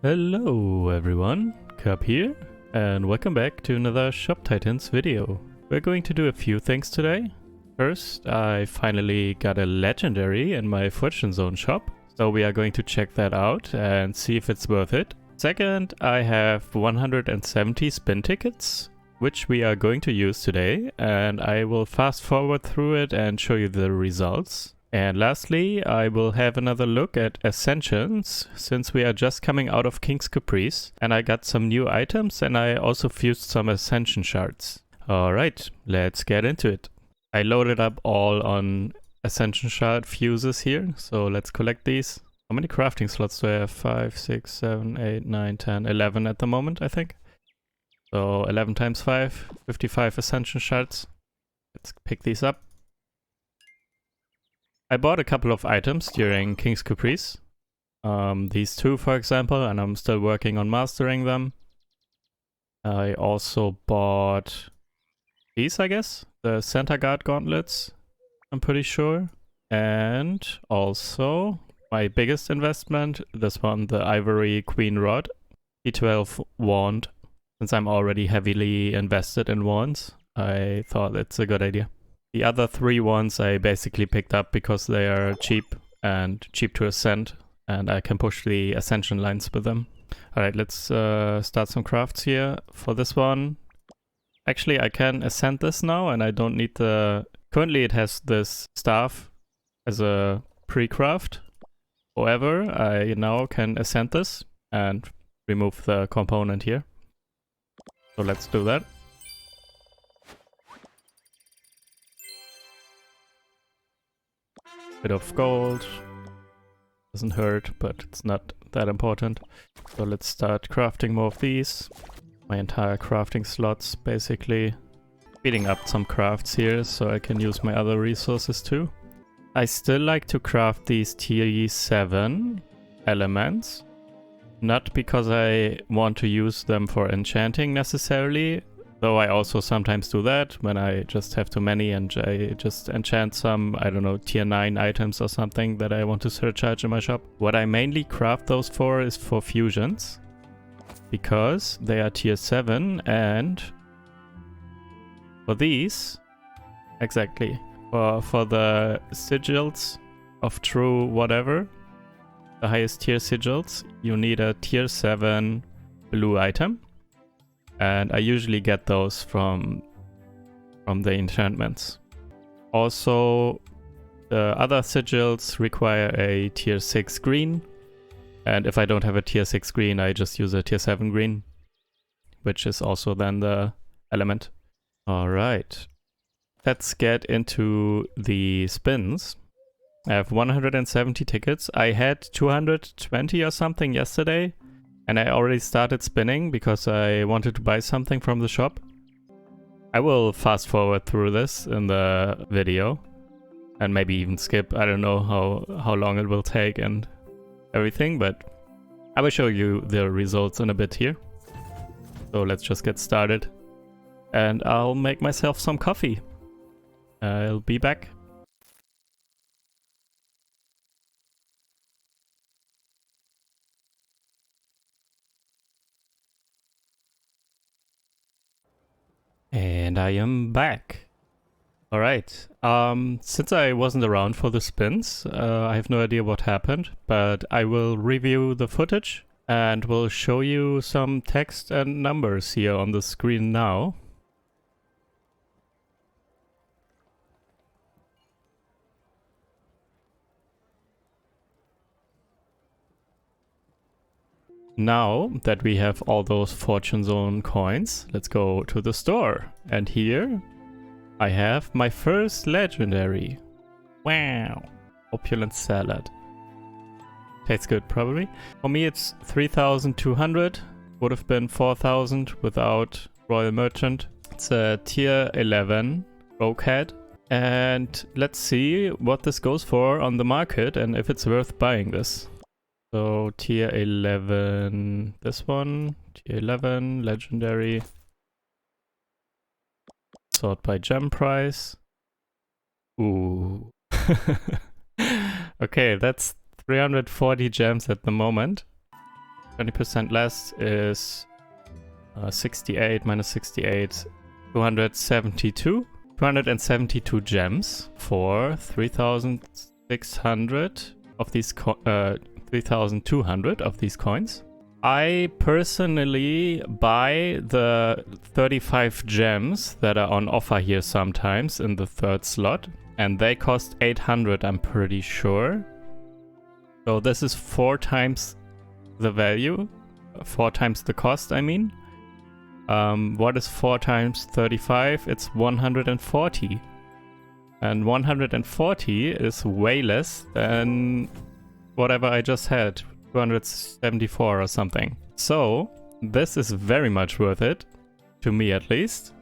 Hello everyone, Cap here, and welcome back to another Shop Titans video. We're going to do a few things today. First, I finally got a legendary in my Fortune Zone shop, so we are going to check that out and see if it's worth it. Second, I have 170 spin tickets, which we are going to use today, and I will fast forward through it and show you the results. And lastly, I will have another look at ascensions, since we are just coming out of King's Caprice, and I got some new items and I also fused some ascension shards. Alright, let's get into it. I loaded up all on ascension shard fuses here, so let's collect these. How many crafting slots do I have? 5, 6, 7, 8, 9, 10, 11 at the moment, I think. So 11 times 5, 55 ascension shards. Let's pick these up. I bought a couple of items during King's Caprice. These two, for example, and I'm still working on mastering them. I also bought these, I guess. The Center Guard gauntlets, I'm pretty sure. And also, my biggest investment, this one, the Ivory Queen Rod. T12 wand. Since I'm already heavily invested in wands, I thought it's a good idea. The other three ones I basically picked up because they are cheap and cheap to ascend, and I can push the ascension lines with them. Alright, let's start some crafts here. For this one, actually I can ascend this now and I don't need the... Currently it has this staff as a pre-craft. However, I now can ascend this and remove the component here. So let's do that. Bit of gold, doesn't hurt, but it's not that important. So let's start crafting more of these. My entire crafting slots, basically. Speeding up some crafts here so I can use my other resources too. I still like to craft these tier 7 elements. Not because I want to use them for enchanting necessarily, though I also sometimes do that when I just have too many and I just enchant some, I don't know, tier 9 items or something that I want to surcharge in my shop. What I mainly craft those for is for fusions, because they are tier 7, and for these, exactly, for the sigils of true whatever, the highest tier sigils, you need a tier 7 blue item. And I usually get those from the enchantments. Also, the other sigils require a tier 6 green. And if I don't have a tier 6 green, I just use a tier 7 green, which is also then the element. Alright, let's get into the spins. I have 170 tickets. I had 220 or something yesterday. And I already started spinning because I wanted to buy something from the shop. I will fast forward through this in the video and maybe even skip. I don't know how long it will take and everything, but I will show you the results in a bit here. So let's just get started and I'll make myself some coffee. I'll be back. And I am back. Alright, since I wasn't around for the spins, I have no idea what happened, but I will review the footage and will show you some text and numbers here on the screen now. Now that we have all those Fortune Zone coins, let's go to the store. And here I have my first legendary. Wow! Opulent salad. Tastes good, probably. For me it's 3,200. Would have been 4,000 without Royal Merchant. It's a tier 11 Rogue Head. And let's see what this goes for on the market and if it's worth buying this. So tier 11, this one, tier 11, legendary, sort by gem price. Ooh. Okay, that's 340 gems at the moment. 20% less is 68 minus 68, 272. 272 gems for 3,600 of these 3,200 of these coins. I personally buy the 35 gems that are on offer here sometimes in the third slot, and they cost 800, I'm pretty sure. So this is 4 times the value, 4 times the cost, I mean. What is 4 times 35? It's 140. And 140 is way less than whatever I just had, 274 or something. So this is very much worth it, to me at least.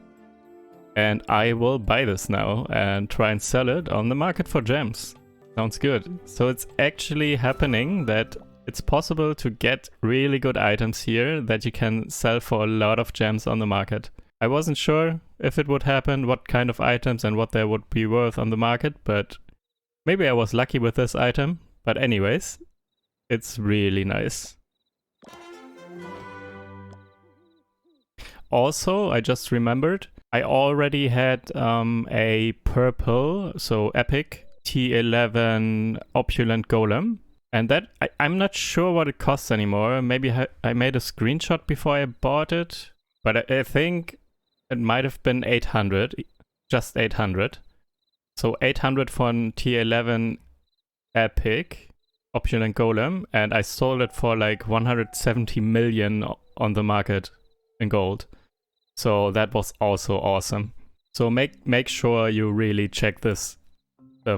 And I will buy this now and try and sell it on the market for gems. Sounds good. So it's actually happening that it's possible to get really good items here that you can sell for a lot of gems on the market. I wasn't sure if it would happen, what kind of items and what they would be worth on the market, but maybe I was lucky with this item. But anyways, it's really nice. Also, I just remembered, I already had a purple, so epic, T11 opulent golem. And that, I'm not sure what it costs anymore. Maybe I made a screenshot before I bought it. But I think it might have been 800. Just 800. So 800 for an T11 epic opulent golem. And I sold it for like 170 million on the market in gold. So that was also awesome. So make sure you really check this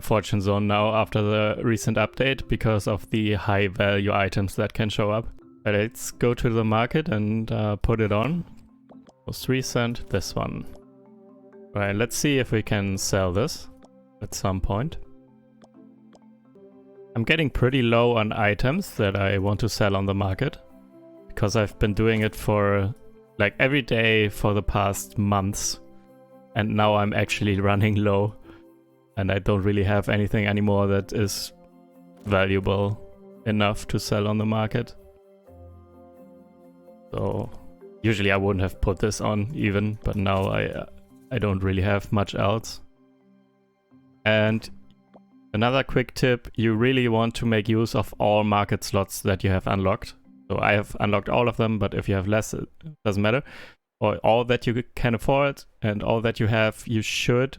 fortune zone now after the recent update because of the high value items that can show up. But let's go to the market and put it on. Most recent, this one. Alright, let's see if we can sell this at some point. I'm getting pretty low on items that I want to sell on the market because I've been doing it for like every day for the past months, and now I'm actually running low. And I don't really have anything anymore that is valuable enough to sell on the market. So usually I wouldn't have put this on even, but now I don't really have much else. And another quick tip, you really want to make use of all market slots that you have unlocked. So I have unlocked all of them, but if you have less, it doesn't matter. Or all that you can afford and all that you have, you should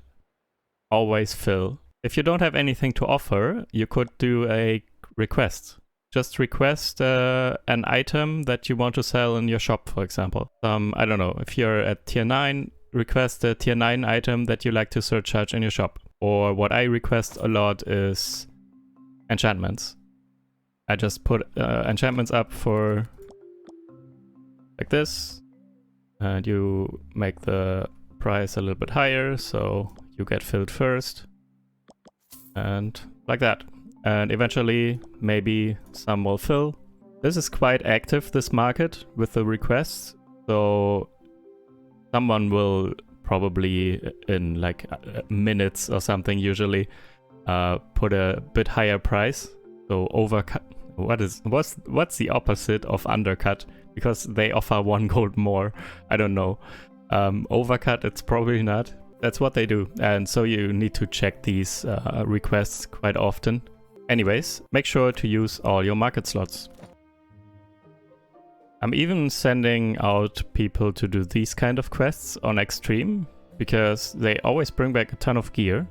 always fill. If you don't have anything to offer, you could do a request. Just request an item that you want to sell in your shop, for example. I don't know, if you're at tier 9, request a tier 9 item that you like to surcharge in your shop. Or what I request a lot is enchantments. I just put enchantments up for like this, and you make the price a little bit higher, so you get filled first, and like that. And eventually, maybe some will fill. This is quite active, this market, with the requests. So someone will probably, in like minutes or something usually, put a bit higher price. So overcut. What's the opposite of undercut? Because they offer 1 gold more. I don't know. Overcut, it's probably not. That's what they do, and so you need to check these requests quite often. Anyways, make sure to use all your market slots. I'm even sending out people to do these kind of quests on Extreme, because they always bring back a ton of gear.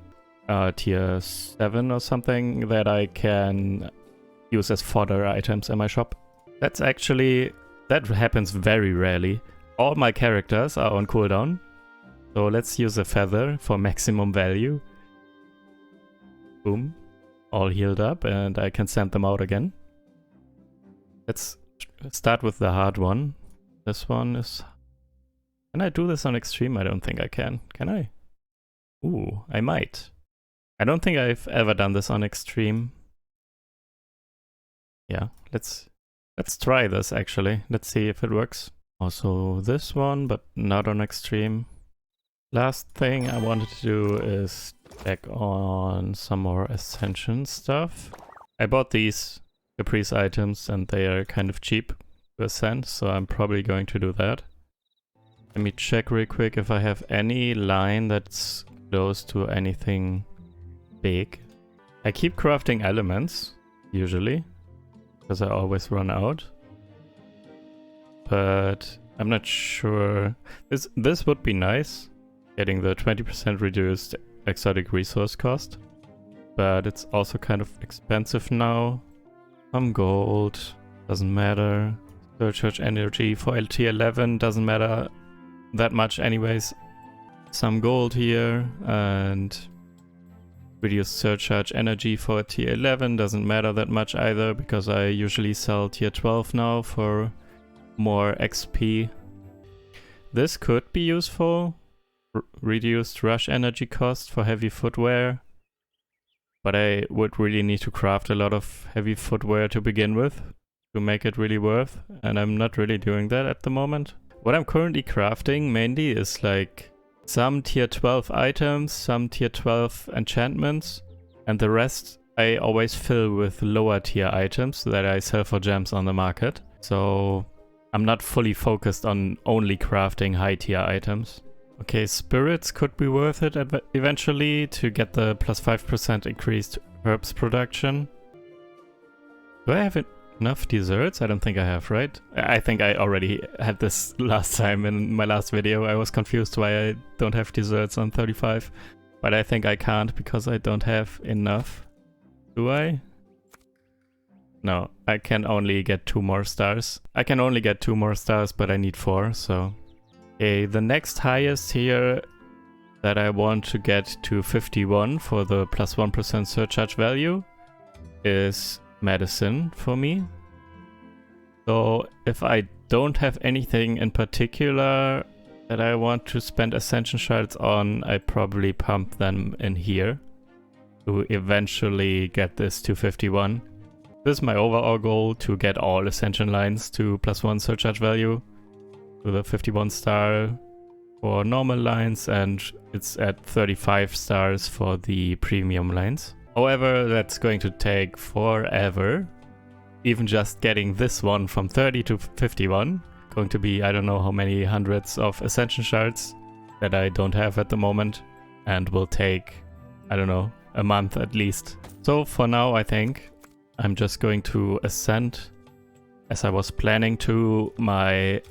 Tier 7 or something that I can use as fodder items in my shop. That happens very rarely. All my characters are on cooldown. So let's use a feather for maximum value. Boom. All healed up, and I can send them out again. Let's start with the hard one. This one is... Can I do this on Extreme? I don't think I can. Can I? Ooh, I might. I don't think I've ever done this on Extreme. Yeah, let's try this actually. Let's see if it works. Also this one, but not on Extreme. Last thing I wanted to do is check on some more ascension stuff. I bought these caprice items and they are kind of cheap. ascend, so I'm probably going to do that. Let me check real quick if I have any line that's close to anything big. I keep crafting elements, usually, because I always run out. But I'm not sure. This would be nice, getting the 20% reduced exotic resource cost. But it's also kind of expensive now. Some gold, doesn't matter. Surcharge energy for tier 11 doesn't matter that much anyways. Some gold here, and reduced surcharge energy for tier 11 doesn't matter that much either, because I usually sell tier 12 now for more XP. This could be useful. Reduced rush energy cost for heavy footwear. But I would really need to craft a lot of heavy footwear to begin with to make it really worth, and I'm not really doing that at the moment. What I'm currently crafting mainly is like some tier 12 items, some tier 12 enchantments, and the rest I always fill with lower tier items that I sell for gems on the market. So I'm not fully focused on only crafting high tier items. Okay, spirits could be worth it eventually to get the plus 5% increased herbs production. Do I have enough desserts? I don't think I have, right? I think I already had this last time in my last video. I was confused why I don't have desserts on 35. But I think I can't because I don't have enough. Do I? No, I can only get 2 more stars. I can only get 2 more stars, but I need 4, so... Okay, the next highest here that I want to get to 51 for the plus 1% surcharge value is medicine for me. So if I don't have anything in particular that I want to spend ascension shards on, I probably pump them in here to eventually get this to 51. This is my overall goal, to get all ascension lines to plus 1 surcharge value. To the 51 star for normal lines, and it's at 35 stars for the premium lines. However, that's going to take forever. Even just getting this one from 30 to 51, going to be I don't know how many hundreds of ascension shards that I don't have at the moment, and will take, I don't know, a month at least. So for now I think I'm just going to ascend, as I was planning to, my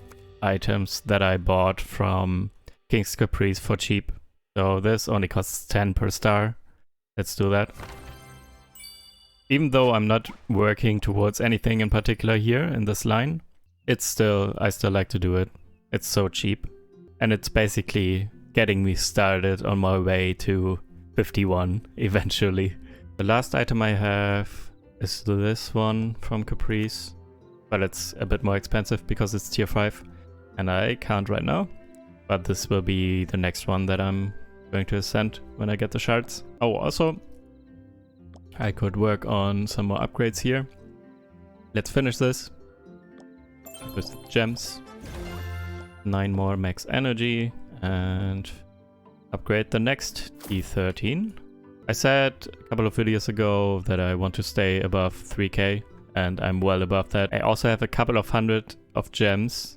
items that I bought from King's Caprice for cheap. So this only costs 10 per star. Let's do that. Even though I'm not working towards anything in particular here in this line, I still like to do it. It's so cheap. And it's basically getting me started on my way to 51 eventually. The last item I have is this one from Caprice, but it's a bit more expensive because it's tier 5. And I can't right now, but this will be the next one that I'm going to ascend when I get the shards. Oh, also, I could work on some more upgrades here. Let's finish this with gems. 9 more max energy, and upgrade the next T13. I said a couple of videos ago that I want to stay above 3k, and I'm well above that. I also have a couple of hundred of gems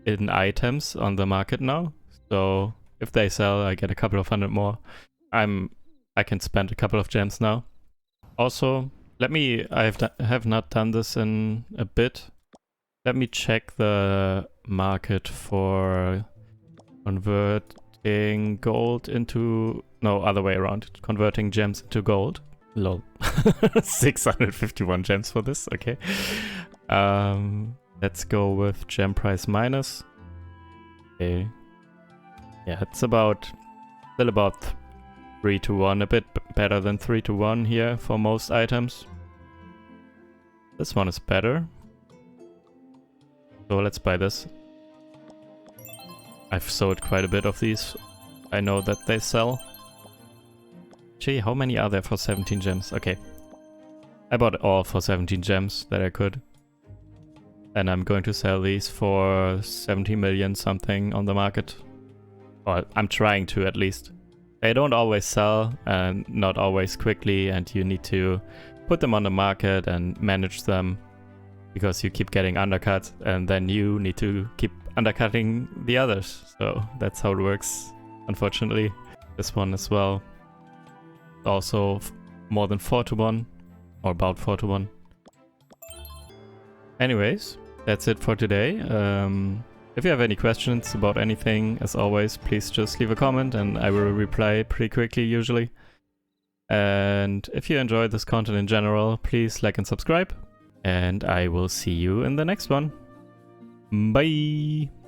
in items on the market now, so if they sell I get a couple of hundred more. I can spend a couple of gems now. Also, I have not done this in a bit. Let me check the market for converting gold into, no, other way around, converting gems into gold. Lol. 651 gems for this, okay. Let's go with gem price minus. Okay. Yeah, it's still about 3 to 1, a bit better than 3 to 1 here for most items. This one is better. So let's buy this. I've sold quite a bit of these. I know that they sell. Gee, how many are there for 17 gems? Okay. I bought all for 17 gems that I could. And I'm going to sell these for 70 million something on the market. Or I'm trying to, at least. They don't always sell, and not always quickly, and you need to put them on the market and manage them. because you keep getting undercut and then you need to keep undercutting the others. So that's how it works, unfortunately. This one as well. Also more than 4 to 1, or about 4 to 1. Anyways, that's it for today. If you have any questions about anything, as always, please just leave a comment and I will reply pretty quickly usually. And if you enjoyed this content in general, please like and subscribe. And I will see you in the next one. Bye!